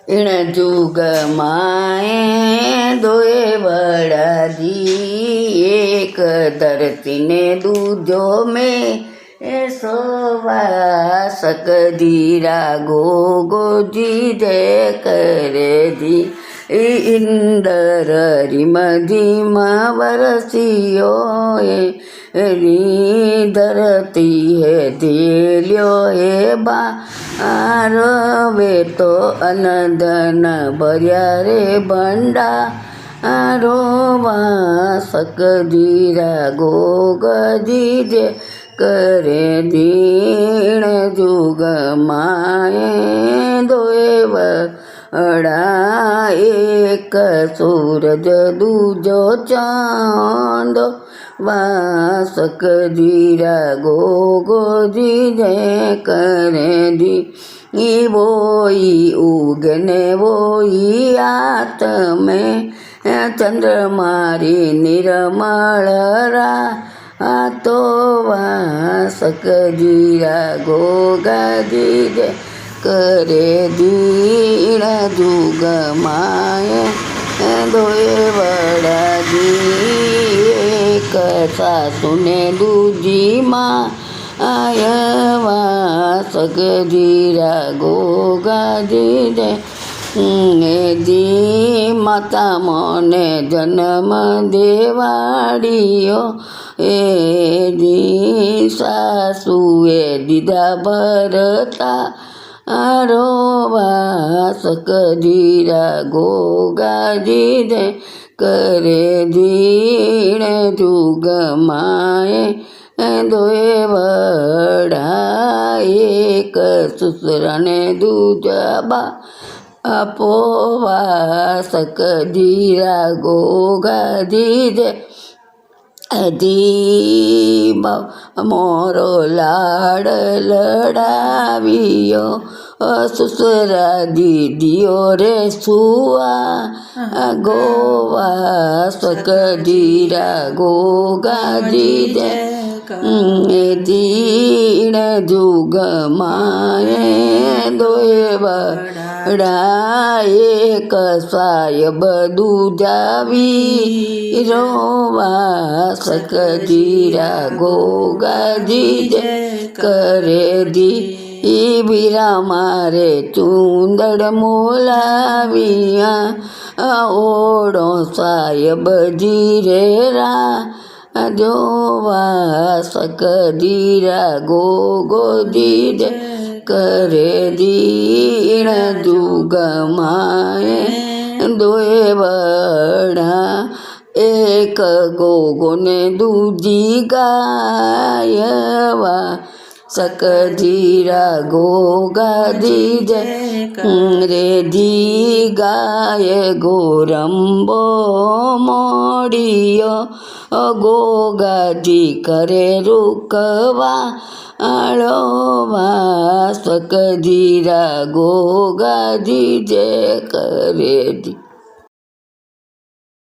इण जुग माए दोए बड़ा दी एक धरती ने दूजो में सोवा सकदीरा गोजी जय करे दी इंदर रिम धीम वरसियो री धरती है धेल्यो हे वे तो अनदन भर्या रे भंडा रोवा सकदीरा गोगजी जे करे दीण जुग माए दोए वड़ा एक सूरज दूजो चांद सकदीरा गोजी जय करे दी वोई उगने वोई आत में चंद्रमारी निर्मल तो सकदीरा गोगाजी जय करे दीण जुग माए दोए वड़ा दी एक सासु ने दूजी माँ आयवा सकदीरा गोगाजी जय दी माता मोने जन्म देवाड़ियो दी सासुए दीदा भरता रोवा सकदीरा गोगाजी जय करे दीण जुग माए दोए वड़ा एक ससुर ने दूजा बा अपोवा सकदीरा गोगाजी जय दी मोरो लाड लड़ावियो ससुरा दीदियो रे सुआ गोवा सकदीरा गोगाजी जय दीण जुग माए दोए वड़ा एक सायब दूजावी रोवा सकदीरा गोगाजी जय करे दी बीरा मारे चूंदड़ मोलाविया ओड़ो सायब जीरे रा जोवा सकदीरा गोजी जय करे दीण जुग माए दोए वड़ा एक गोगो ने दूजी गायवा सकदीरा गोगाजी जय रे दी गाय गोरंबो मोड़ियो गोगाजी करे रुकवा आड़ोवा सकदीरा गोगाजी जय करे दी।